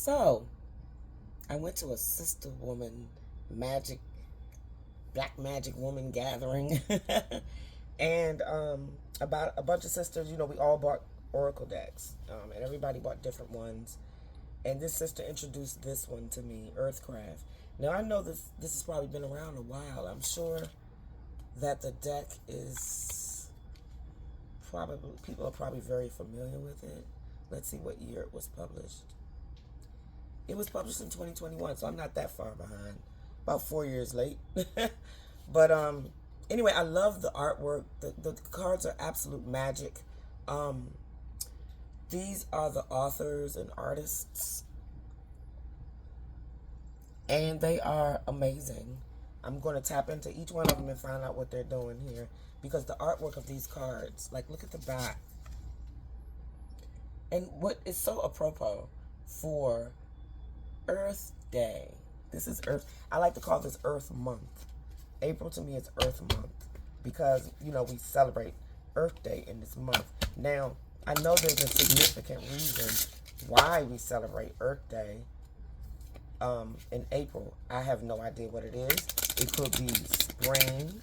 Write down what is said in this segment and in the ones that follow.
So, I went to a sister woman magic, black magic woman gathering. And about a bunch of sisters, we all bought Oracle decks. And everybody bought different ones. And this sister introduced this one to me, Earthcraft. Now, I know this has probably been around a while. I'm sure that the deck is probably, people are probably very familiar with it. Let's see what year it was published. It was published in 2021, so I'm not that far behind. About 4 years late. But anyway, I love the artwork. The cards are absolute magic. These are the authors and artists, and they are amazing. I'm going to tap into each one of them and find out what they're doing here, because the artwork of these cards, like, look at the back. And what is so apropos for Earth Day. This is Earth. I like to call this Earth Month. April to me is Earth Month because, we celebrate Earth Day in this month. Now, I know there's a significant reason why we celebrate Earth Day in April. I have no idea what it is. It could be spring,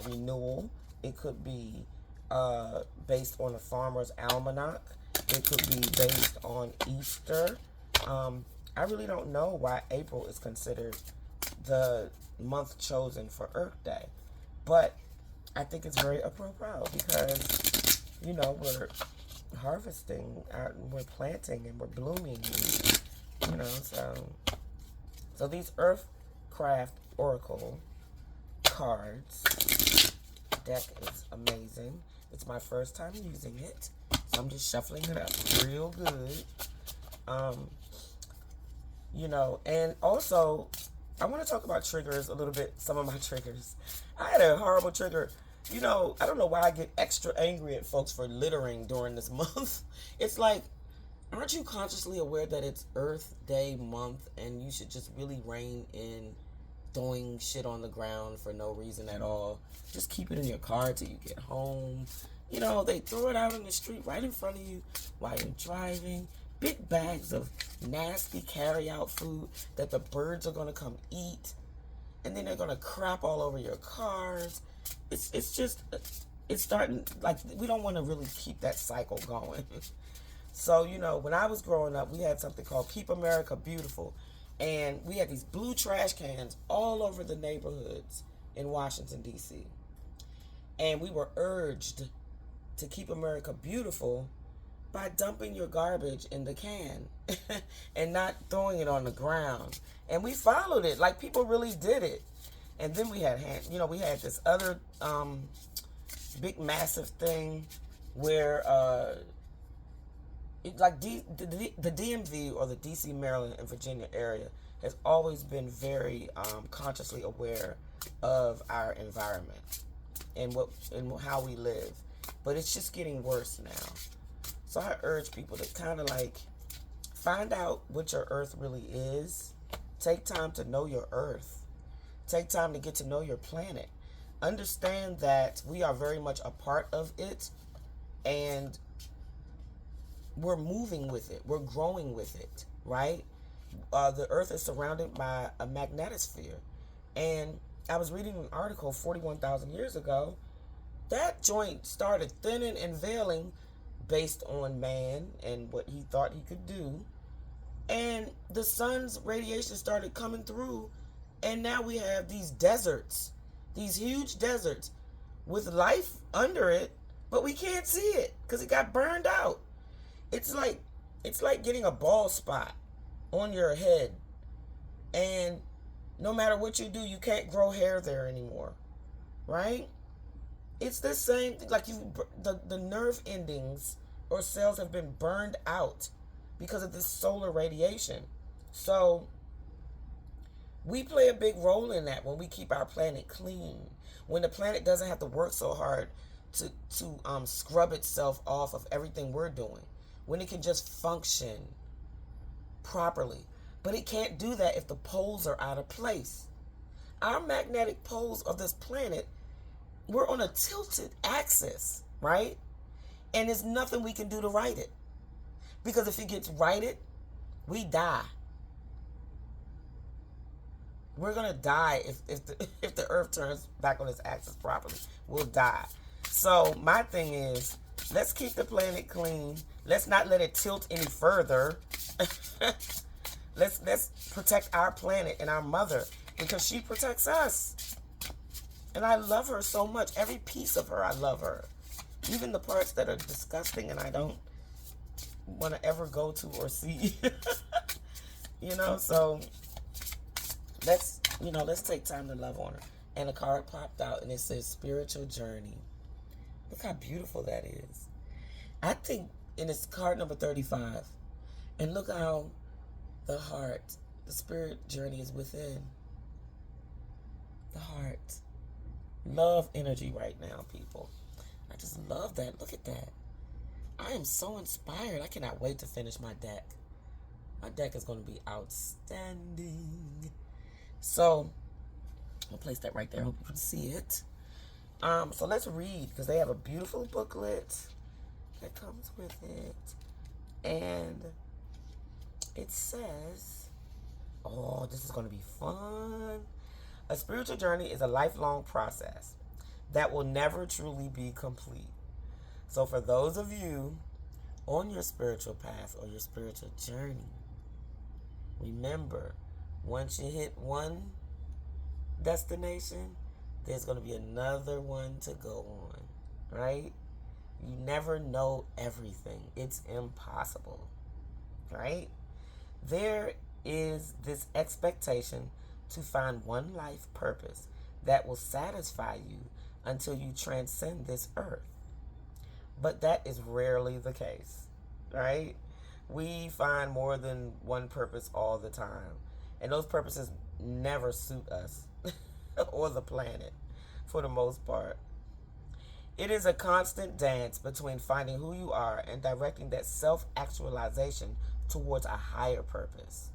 renewal. It could be based on a farmer's almanac. It could be based on Easter. I really don't know why April is considered the month chosen for Earth Day. But I think it's very apropos because, we're harvesting, we're planting, and we're blooming. So these Earthcraft Oracle cards deck is amazing. It's my first time using it, so I'm just shuffling it up real good. And also, I want to talk about triggers a little bit, some of my triggers. I had a horrible trigger. I don't know why I get extra angry at folks for littering during this month. It's like, aren't you consciously aware that it's Earth Day month and you should just really rein in throwing shit on the ground for no reason at all? Just keep it in your car till you get home. They throw it out in the street right in front of you while you're driving. Big bags of nasty carry-out food that the birds are going to come eat. And then they're going to crap all over your cars. It's starting, like, we don't want to really keep that cycle going. So, when I was growing up, we had something called Keep America Beautiful. And we had these blue trash cans all over the neighborhoods in Washington, D.C. And we were urged to keep America beautiful by dumping your garbage in the can and not throwing it on the ground. And we followed it, like people really did it. And then we had, we had this other big massive thing where the DMV, or the DC, Maryland, and Virginia area has always been very consciously aware of our environment and how we live. But it's just getting worse now. So I urge people to kind of like find out what your earth really is. Take time to know your earth. Take time to get to know your planet. Understand that we are very much a part of it, and we're moving with it. We're growing with it, right? The earth is surrounded by a magnetosphere. And I was reading an article 41,000 years ago. That joint started thinning and veiling based on man and what he thought he could do. And the sun's radiation started coming through, and now we have these deserts, these huge deserts with life under it, but we can't see it because it got burned out. It's like getting a bald spot on your head, and no matter what you do, you can't grow hair there anymore, right? It's the same thing, like the nerve endings or cells have been burned out because of this solar radiation. So we play a big role in that when we keep our planet clean. When the planet doesn't have to work so hard to scrub itself off of everything we're doing. When it can just function properly. But it can't do that if the poles are out of place. Our magnetic poles of this planet, we're on a tilted axis, right? And there's nothing we can do to right it. Because if it gets righted, We die. We're gonna die if the earth turns back on its axis properly. We'll die. So my thing is, let's keep the planet clean. Let's not let it tilt any further. Let's protect our planet and our mother, because she protects us. And I love her so much. Every piece of her, I love her. Even the parts that are disgusting and I don't want to ever go to or see. So let's take time to love on her. And a card popped out and it says spiritual journey. Look how beautiful that is. I think, and it's card number 35. And look how the heart, the spirit journey is within the heart. Love energy right now, people. I just love that. Look at that. I am so inspired. I cannot wait to finish my deck. My deck is going to be outstanding. So, I'll place that right there. I hope you can see it. So let's read, because they have a beautiful booklet that comes with it. And it says, oh, this is going to be fun. A spiritual journey is a lifelong process that will never truly be complete. So for those of you on your spiritual path or your spiritual journey, remember, once you hit one destination, there's going to be another one to go on, right? You never know everything. It's impossible, right? There is this expectation to find one life purpose that will satisfy you until you transcend this earth. But that is rarely the case, right? We find more than one purpose all the time. And those purposes never suit us or the planet for the most part. It is a constant dance between finding who you are and directing that self-actualization towards a higher purpose.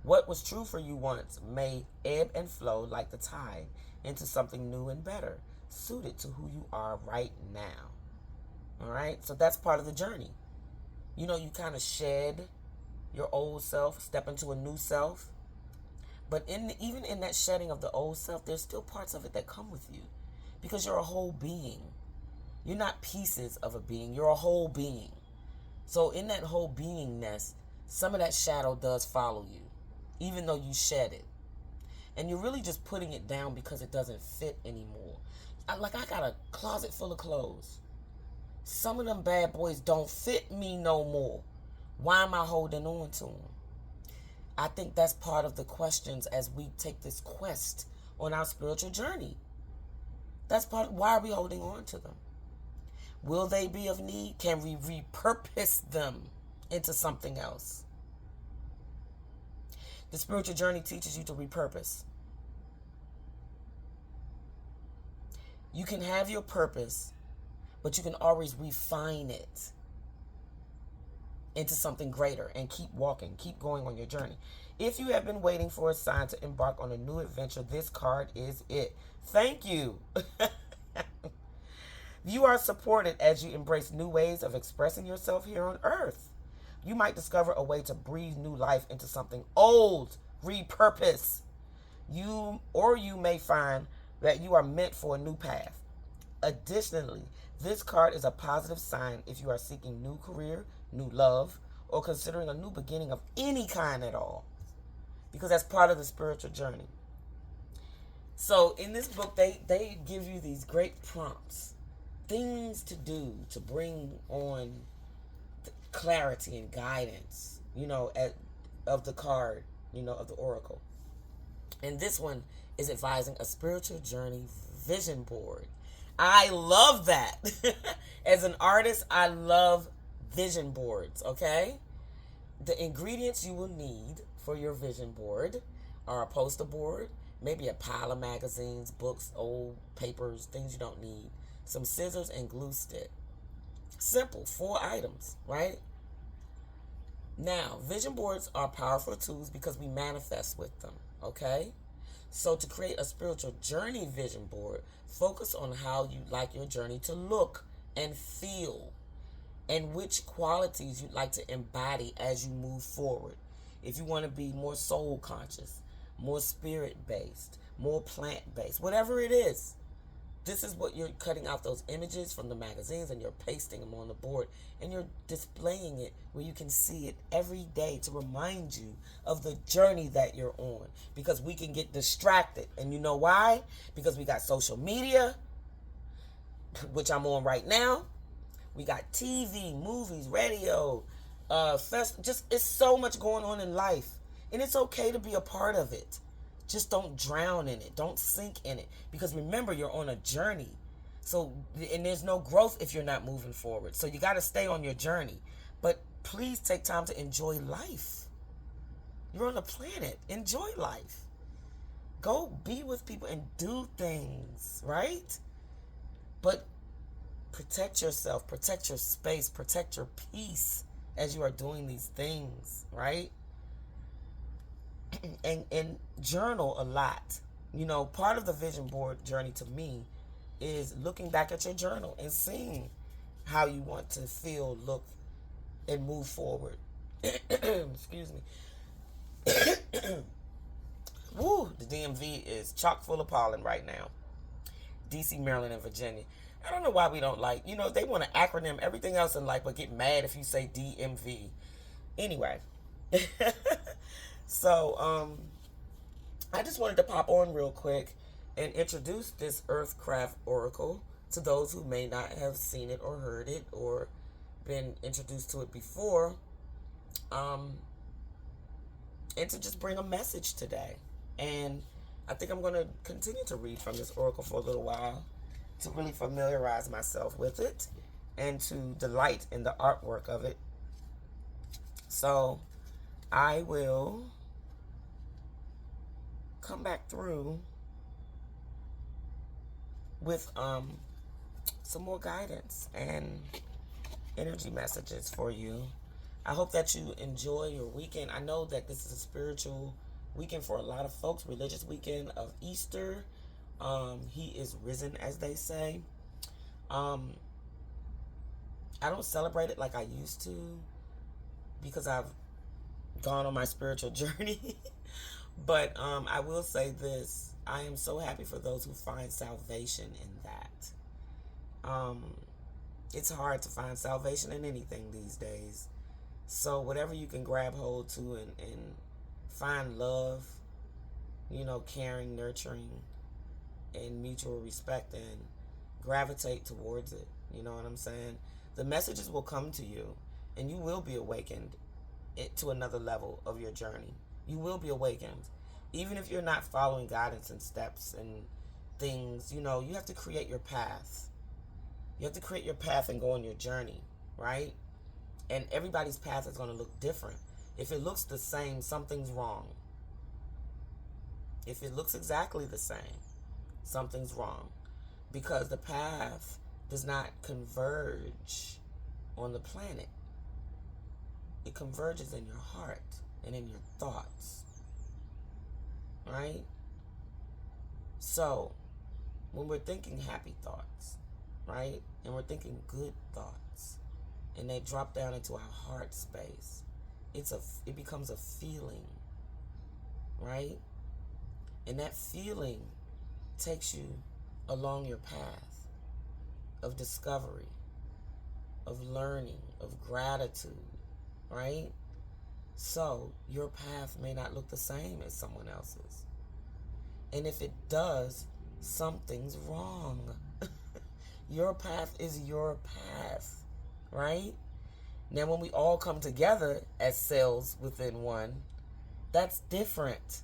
What was true for you once may ebb and flow like the tide into something new and better, suited to who you are right now. All right? So that's part of the journey. You kind of shed your old self, step into a new self. But even in that shedding of the old self, there's still parts of it that come with you, because you're a whole being. You're not pieces of a being. You're a whole being. So in that whole beingness, some of that shadow does follow you, even though you shed it. And you're really just putting it down because it doesn't fit anymore. I got a closet full of clothes. Some of them bad boys don't fit me no more. Why am I holding on to them? I think that's part of the questions as we take this quest on our spiritual journey. That's part of why are we holding on to them? Will they be of need? Can we repurpose them into something else? The spiritual journey teaches you to repurpose. You can have your purpose, but you can always refine it into something greater and keep walking, keep going on your journey. If you have been waiting for a sign to embark on a new adventure, this card is it. Thank you. You are supported as you embrace new ways of expressing yourself here on Earth. You might discover a way to breathe new life into something old, repurpose. You may find that you are meant for a new path. Additionally, this card is a positive sign if you are seeking new career, new love, or considering a new beginning of any kind at all, because that's part of the spiritual journey. So in this book, they give you these great prompts, things to do to bring on clarity and guidance, of the card, of the oracle. And this one is advising a spiritual journey vision board. I love that. As an artist, I love vision boards, okay? The ingredients you will need for your vision board are a poster board, maybe a pile of magazines, books, old papers, things you don't need, some scissors and glue stick. Simple, 4 items, right? Now, vision boards are powerful tools because we manifest with them, okay? So to create a spiritual journey vision board, focus on how you'd like your journey to look and feel. and which qualities you'd like to embody as you move forward. If you want to be more soul conscious, more spirit based, more plant based, whatever it is, this is what you're cutting out, those images from the magazines, and you're pasting them on the board, and you're displaying it where you can see it every day to remind you of the journey that you're on. Because we can get distracted, and you know why? Because we got social media, which I'm on right now. We got TV, movies, radio, just it's so much going on in life, and it's okay to be a part of it. Just don't drown in it. Don't sink in it. Because remember, you're on a journey. So, and there's no growth if you're not moving forward. So you got to stay on your journey. But please take time to enjoy life. You're on a planet. Enjoy life. Go be with people and do things, right? But protect yourself. Protect your space. Protect your peace as you are doing these things, right? And journal a lot. You know, part of the vision board journey to me is looking back at your journal and seeing how you want to feel, look, and move forward. Excuse me. Woo, the DMV is chock full of pollen right now. DC, Maryland, and Virginia. I don't know why we don't like, they want to acronym everything else in life, but get mad if you say DMV. Anyway. So, I just wanted to pop on real quick and introduce this Earthcraft Oracle to those who may not have seen it or heard it or been introduced to it before, and to just bring a message today. And I think I'm going to continue to read from this oracle for a little while to really familiarize myself with it and to delight in the artwork of it. So I will come back through with some more guidance and energy messages for you. I hope that you enjoy your weekend. I know that this is a spiritual weekend for a lot of folks, religious weekend of Easter. He is risen, as they say. I don't celebrate it like I used to because I've gone on my spiritual journey. But I will say this. I am so happy for those who find salvation in that. It's hard to find salvation in anything these days. So whatever you can grab hold to and find love, caring, nurturing, and mutual respect, and gravitate towards it. You know what I'm saying? The messages will come to you, and you will be awakened to another level of your journey. You will be awakened. Even if you're not following guidance and steps and things, you have to create your path. You have to create your path and go on your journey, right? And everybody's path is going to look different. If it looks the same, something's wrong. If it looks exactly the same, something's wrong. Because the path does not converge on the planet. It converges in your heart and in your thoughts. Right? So, when we're thinking happy thoughts, right? And we're thinking good thoughts, and they drop down into our heart space, it becomes a feeling, right? And that feeling takes you along your path of discovery, of learning, of gratitude, right? So your path may not look the same as someone else's. And if it does, something's wrong. Your path is your path, right? Now, when we all come together as cells within one, that's different.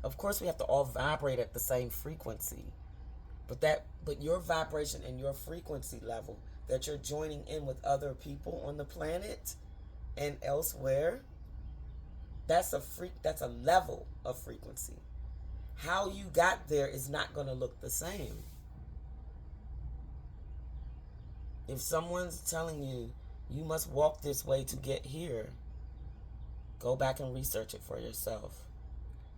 Of course, we have to all vibrate at the same frequency. But your vibration and your frequency level that you're joining in with other people on the planet and elsewhere, that's a level of frequency. How you got there is not going to look the same. If someone's telling you, you must walk this way to get here, go back and research it for yourself.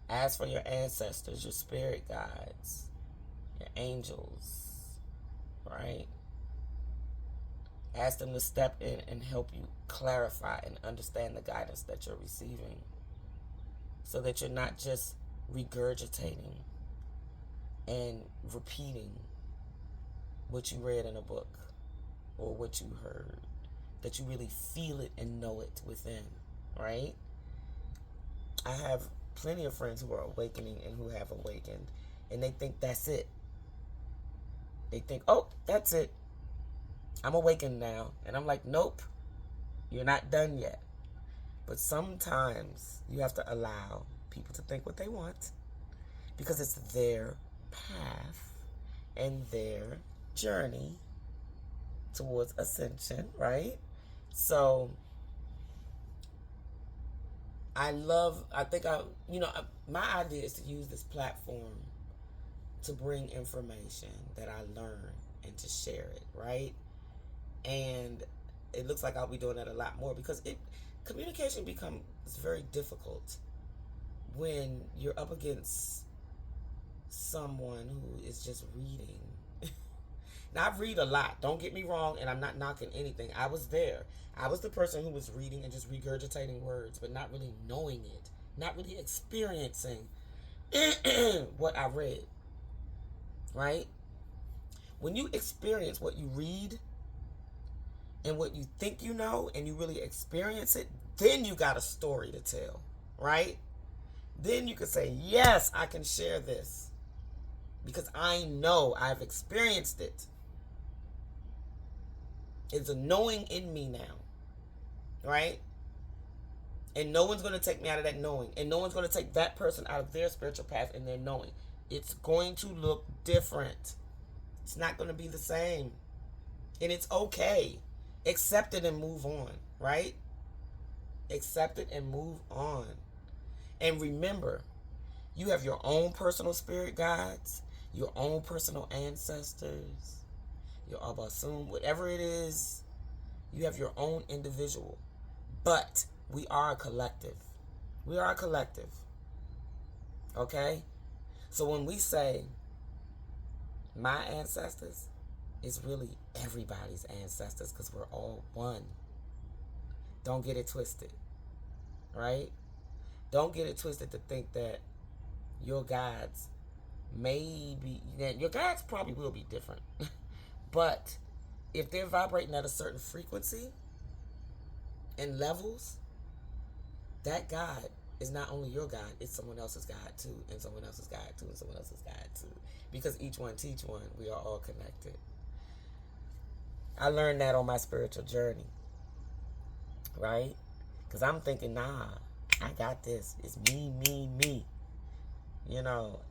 Ask for your ancestors, your spirit guides, your angels, right? Ask them to step in and help you clarify and understand the guidance that you're receiving, so that you're not just regurgitating and repeating what you read in a book or what you heard, that you really feel it and know it within, right? I have plenty of friends who are awakening and who have awakened, and they think that's it. They think, oh, that's it. I'm awakened now. And I'm like, nope, you're not done yet. But sometimes you have to allow people to think what they want, because it's their path and their journey towards ascension, right? So my idea is to use this platform to bring information that I learn and to share it, right? And it looks like I'll be doing that a lot more, because communication becomes very difficult when you're up against someone who is just reading. Now, I read a lot, don't get me wrong, and I'm not knocking anything. I was there. I was the person who was reading and just regurgitating words, but not really knowing it, not really experiencing what I read, right? When you experience what you read and what you think you know, and you really experience it, then you got a story to tell, right? Then you can say, yes, I can share this, because I know I've experienced it. It's a knowing in me now, right? And no one's going to take me out of that knowing. And no one's going to take that person out of their spiritual path and their knowing. It's going to look different. It's not going to be the same. And it's okay. Accept it and move on, right? Accept it and move on. And remember, you have your own personal spirit guides, your own personal ancestors, your Abasum, whatever it is. You have your own individual. But we are a collective. We are a collective. Okay? So when we say my ancestors, it's really everybody's ancestors, because we're all one. Don't get it twisted. Right? Don't get it twisted to think that your guides your guides probably will be different. But if they're vibrating at a certain frequency and levels, that guide is not only your guide, it's someone else's guide too, and someone else's guide too, and someone else's guide too. Because each one teach one, we are all connected. I learned that on my spiritual journey, right? Because I'm thinking, nah, I got this. It's me, me, me.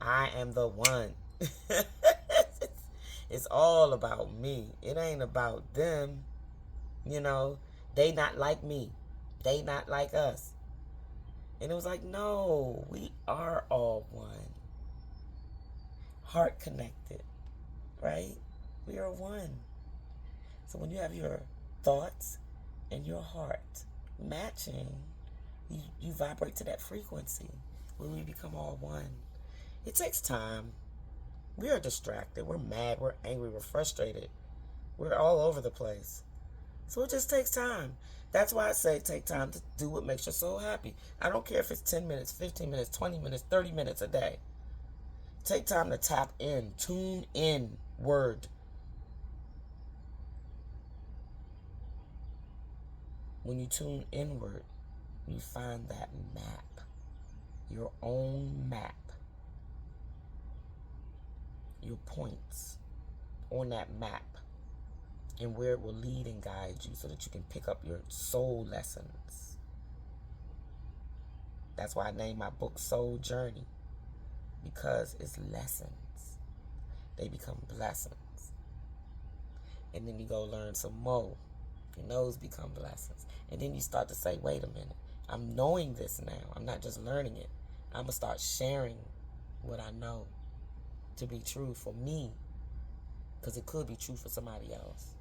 I am the one. It's all about me. It ain't about them. They not like me. They not like us. And it was like, no, we are all one. Heart connected, right? We are one. So when you have your thoughts and your heart matching, you vibrate to that frequency where we become all one. It takes time. We are distracted. We're mad. We're angry. We're frustrated. We're all over the place. So it just takes time. That's why I say take time to do what makes your soul happy. I don't care if it's 10 minutes, 15 minutes, 20 minutes, 30 minutes a day. Take time to tap in, tune in, word. When you tune inward, you find that map, your own map, your points on that map, and where it will lead and guide you so that you can pick up your soul lessons. That's why I named my book Soul Journey, because it's lessons. They become blessings. And then you go learn some more, and those become blessings. And then you start to say, wait a minute, I'm knowing this now. I'm not just learning it. I'm going to start sharing what I know to be true for me, because it could be true for somebody else.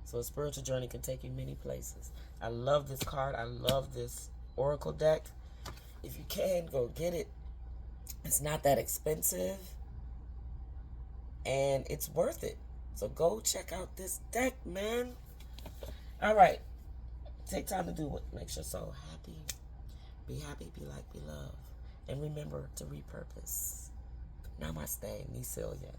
So a spiritual journey can take you many places. I love this card. I love this oracle deck. If you can, go get it. It's not that expensive, and it's worth it. So go check out this deck, man. All right. Take time to do what makes your soul happy. Be happy, be like, be loved. And remember to repurpose. Namaste, Necilia.